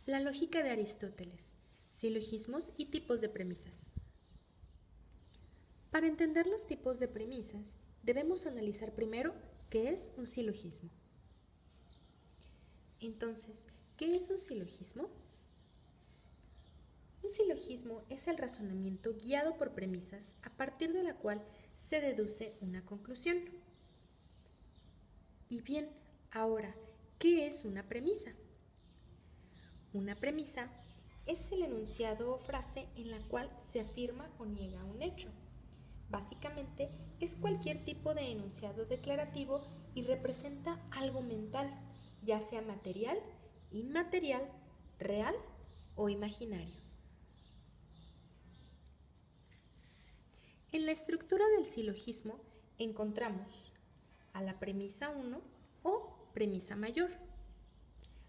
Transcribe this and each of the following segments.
La lógica de Aristóteles, silogismos y tipos de premisas. Para entender los tipos de premisas, debemos analizar primero qué es un silogismo. Entonces, ¿qué es un silogismo? Un silogismo es el razonamiento guiado por premisas a partir de la cual se deduce una conclusión. Y bien, ahora, ¿qué es una premisa? Una premisa es el enunciado o frase en la cual se afirma o niega un hecho. Básicamente, es cualquier tipo de enunciado declarativo y representa algo mental, ya sea material, inmaterial, real o imaginario. En la estructura del silogismo encontramos a la premisa 1 o premisa mayor,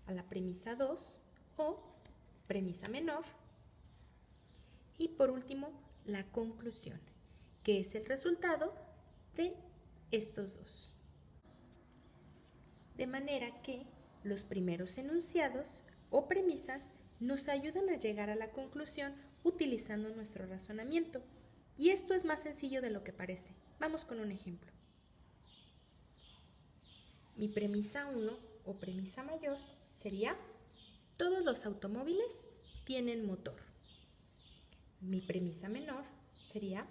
a la premisa 2 o premisa menor y por último la conclusión, que es el resultado de estos dos. De manera que los primeros enunciados o premisas nos ayudan a llegar a la conclusión utilizando nuestro razonamiento. Y esto es más sencillo de lo que parece. Vamos con un ejemplo. Mi premisa 1 o premisa mayor sería: todos los automóviles tienen motor. Mi premisa menor sería: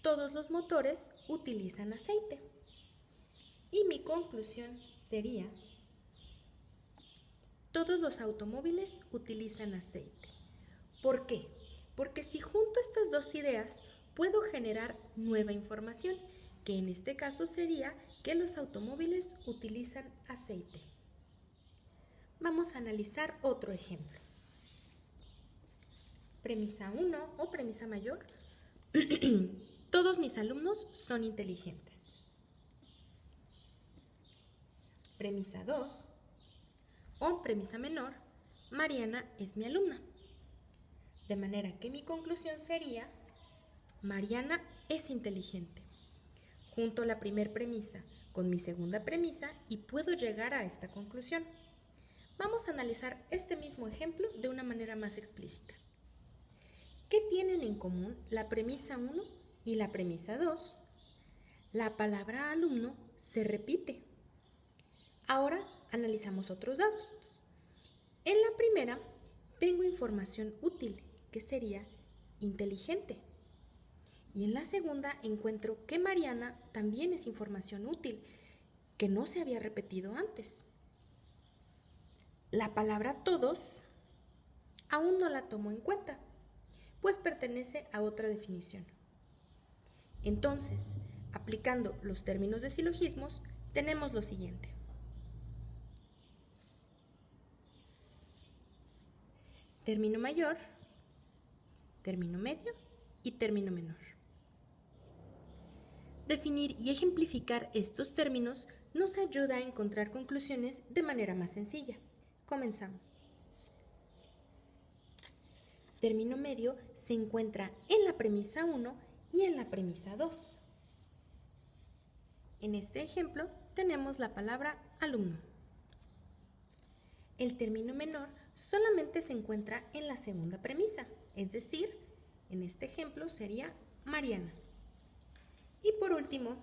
todos los motores utilizan aceite. Y mi conclusión sería: todos los automóviles utilizan aceite. ¿Por qué? Porque si junto estas dos ideas puedo generar nueva información, que en este caso sería que los automóviles utilizan aceite. Vamos a analizar otro ejemplo. Premisa 1 o premisa mayor. Todos mis alumnos son inteligentes. Premisa 2 o premisa menor. Mariana es mi alumna. De manera que mi conclusión sería: Mariana es inteligente. Junto la primera premisa con mi segunda premisa y puedo llegar a esta conclusión. Vamos a analizar este mismo ejemplo de una manera más explícita. ¿Qué tienen en común la premisa 1 y la premisa 2? La palabra alumno se repite. Ahora analizamos otros datos. En la primera tengo información útil, que sería inteligente. Y en la segunda encuentro que Mariana también es información útil, que no se había repetido antes. La palabra todos aún no la tomo en cuenta, pues pertenece a otra definición. Entonces, aplicando los términos de silogismos, tenemos lo siguiente. Término mayor, término medio y término menor. Definir y ejemplificar estos términos nos ayuda a encontrar conclusiones de manera más sencilla. Comenzamos. Término medio se encuentra en la premisa 1 y en la premisa 2. En este ejemplo tenemos la palabra alumno. El término menor solamente se encuentra en la segunda premisa, es decir, en este ejemplo sería Mariana. Y por último,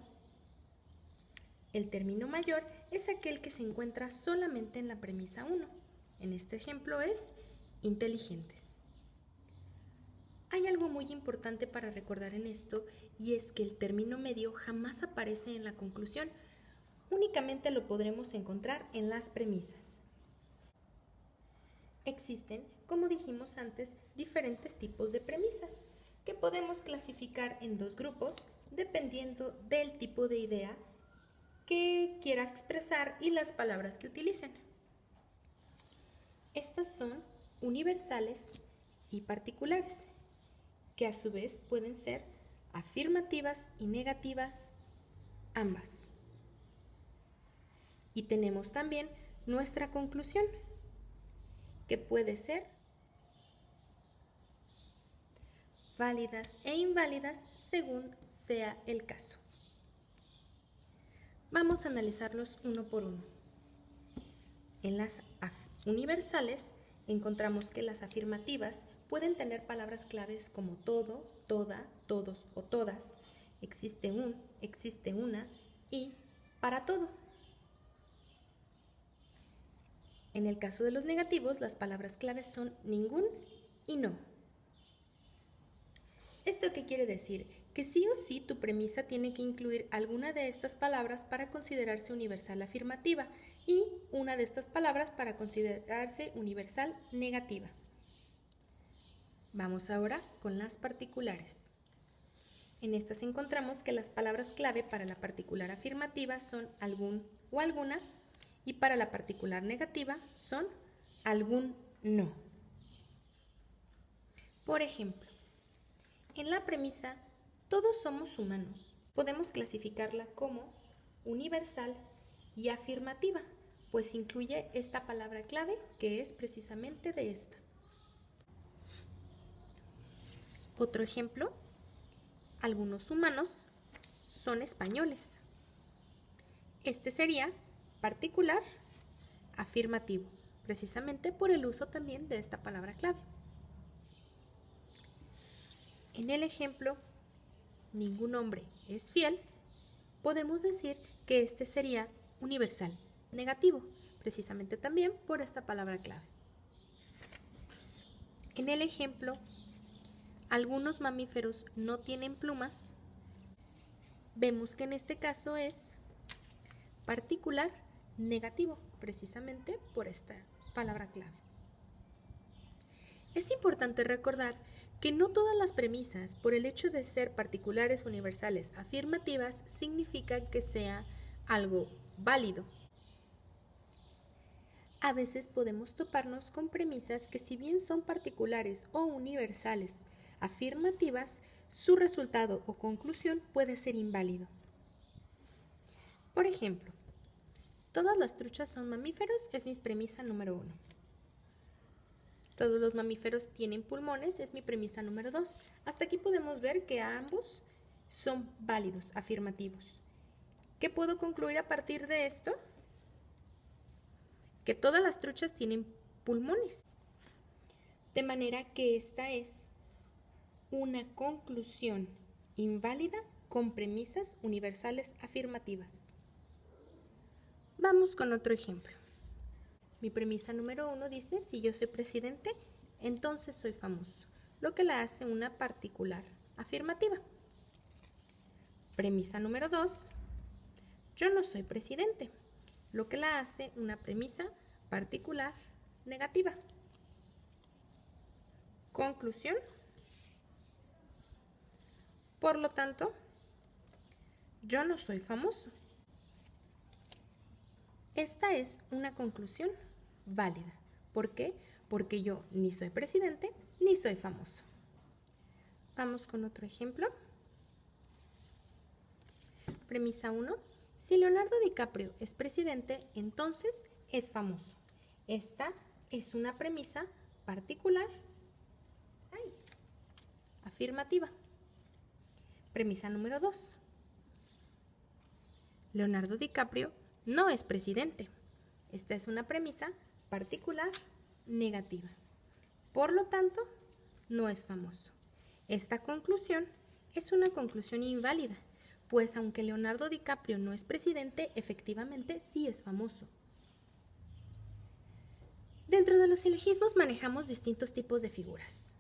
el término mayor es aquel que se encuentra solamente en la premisa 1. En este ejemplo es inteligentes. Hay algo muy importante para recordar en esto, y es que el término medio jamás aparece en la conclusión. Únicamente lo podremos encontrar en las premisas. Existen, como dijimos antes, diferentes tipos de premisas que podemos clasificar en dos grupos dependiendo del tipo de idea que quiera expresar y las palabras que utilicen. Estas son universales y particulares, que a su vez pueden ser afirmativas y negativas, ambas. Y tenemos también nuestra conclusión, que puede ser válidas e inválidas según sea el caso. Vamos a analizarlos uno por uno. En las universales, encontramos que las afirmativas pueden tener palabras claves como todo, toda, todos o todas, existe un, existe una y para todo. En el caso de los negativos, las palabras claves son ningún y no. ¿Esto qué quiere decir? Que sí o sí tu premisa tiene que incluir alguna de estas palabras para considerarse universal afirmativa y una de estas palabras para considerarse universal negativa. Vamos ahora con las particulares. En estas encontramos que las palabras clave para la particular afirmativa son algún o alguna y para la particular negativa son algún no. Por ejemplo, en la premisa todos somos humanos, podemos clasificarla como universal y afirmativa, pues incluye esta palabra clave que es precisamente de esta. Otro ejemplo, algunos humanos son españoles. Este sería particular afirmativo, precisamente por el uso también de esta palabra clave. En el ejemplo, ningún hombre es fiel, podemos decir que este sería universal negativo, precisamente también por esta palabra clave. En el ejemplo, algunos mamíferos no tienen plumas, vemos que en este caso es particular negativo, precisamente por esta palabra clave. Es importante recordar que no todas las premisas, por el hecho de ser particulares universales afirmativas, significan que sea algo válido. A veces podemos toparnos con premisas que, si bien son particulares o universales afirmativas, su resultado o conclusión puede ser inválido. Por ejemplo, todas las truchas son mamíferos es mi premisa número 1. Todos los mamíferos tienen pulmones es mi premisa número 2. Hasta aquí podemos ver que ambos son válidos, afirmativos. ¿Qué puedo concluir a partir de esto? Que todas las truchas tienen pulmones. De manera que esta es una conclusión inválida con premisas universales afirmativas. Vamos con otro ejemplo. Mi premisa número 1 dice, si yo soy presidente, entonces soy famoso, lo que la hace una particular afirmativa. Premisa número 2, yo no soy presidente, lo que la hace una premisa particular negativa. Conclusión. Por lo tanto, yo no soy famoso. Esta es una conclusión válida. ¿Por qué? Porque yo ni soy presidente ni soy famoso. Vamos con otro ejemplo. Premisa 1. Si Leonardo DiCaprio es presidente, entonces es famoso. Esta es una premisa particular afirmativa. Premisa número 2. Leonardo DiCaprio no es presidente. Esta es una premisa particular negativa. Por lo tanto, no es famoso. Esta conclusión es una conclusión inválida, pues aunque Leonardo DiCaprio no es presidente, efectivamente sí es famoso. Dentro de los silogismos manejamos distintos tipos de figuras.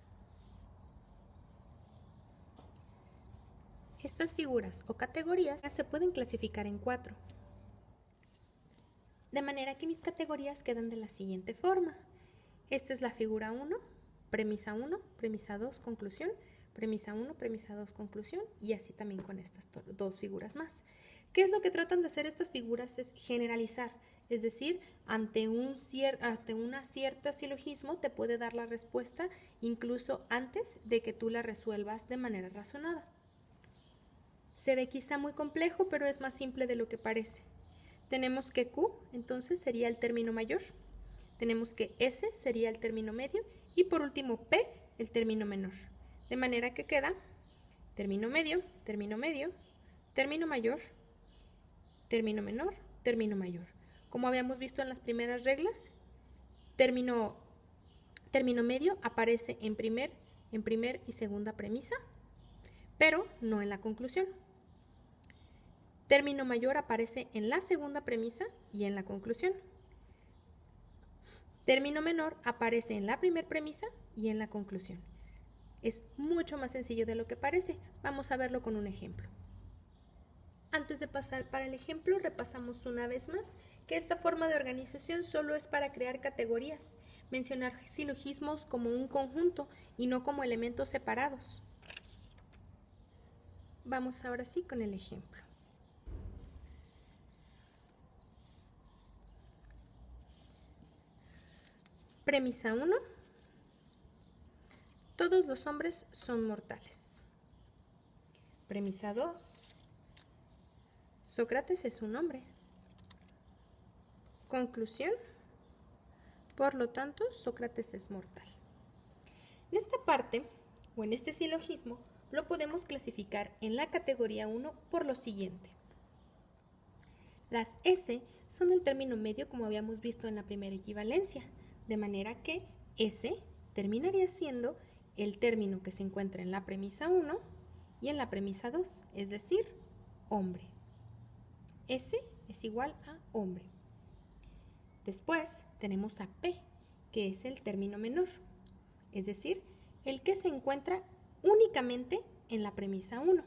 Estas figuras o categorías se pueden clasificar en 4. De manera que mis categorías quedan de la siguiente forma. Esta es la figura 1, premisa 2, conclusión, premisa 1, premisa 2, conclusión, y así también con estas dos figuras más. ¿Qué es lo que tratan de hacer estas figuras? Es generalizar, es decir, ante una cierta silogismo te puede dar la respuesta incluso antes de que tú la resuelvas de manera razonada. Se ve quizá muy complejo, pero es más simple de lo que parece. Tenemos que Q, entonces, sería el término mayor. Tenemos que S sería el término medio. Y por último, P, el término menor. De manera que queda término medio, término mayor, término menor, término mayor. Como habíamos visto en las primeras reglas, Término medio aparece en primer y segunda premisa, pero no en la conclusión. Término mayor aparece en la segunda premisa y en la conclusión. Término menor aparece en la primera premisa y en la conclusión. Es mucho más sencillo de lo que parece. Vamos a verlo con un ejemplo. Antes de pasar para el ejemplo, repasamos una vez más que esta forma de organización solo es para crear categorías, mencionar silogismos como un conjunto y no como elementos separados. Vamos ahora sí con el ejemplo. Premisa 1. Todos los hombres son mortales. Premisa 2. Sócrates es un hombre. Conclusión. Por lo tanto, Sócrates es mortal. En esta parte, o en este silogismo, lo podemos clasificar en la categoría 1 por lo siguiente. Las S son el término medio como habíamos visto en la primera equivalencia, de manera que S terminaría siendo el término que se encuentra en la premisa 1 y en la premisa 2, es decir, hombre. S es igual a hombre. Después tenemos a P, que es el término menor, es decir, el que se encuentra únicamente en la premisa 1,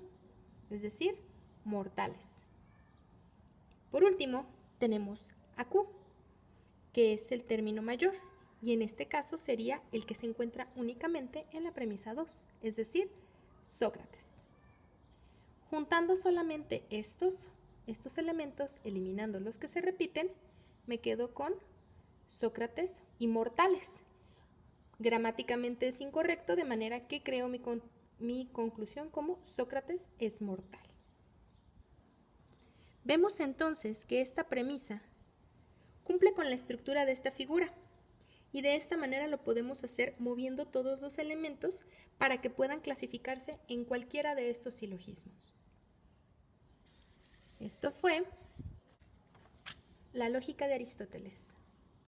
es decir, mortales. Por último, tenemos a Q, que es el término mayor, y en este caso sería el que se encuentra únicamente en la premisa 2, es decir, Sócrates. Juntando solamente estos elementos, eliminando los que se repiten, me quedo con Sócrates y mortales. Gramáticamente es incorrecto, de manera que creo mi conclusión como Sócrates es mortal. Vemos entonces que esta premisa cumple con la estructura de esta figura y de esta manera lo podemos hacer moviendo todos los elementos para que puedan clasificarse en cualquiera de estos silogismos. Esto fue la lógica de Aristóteles.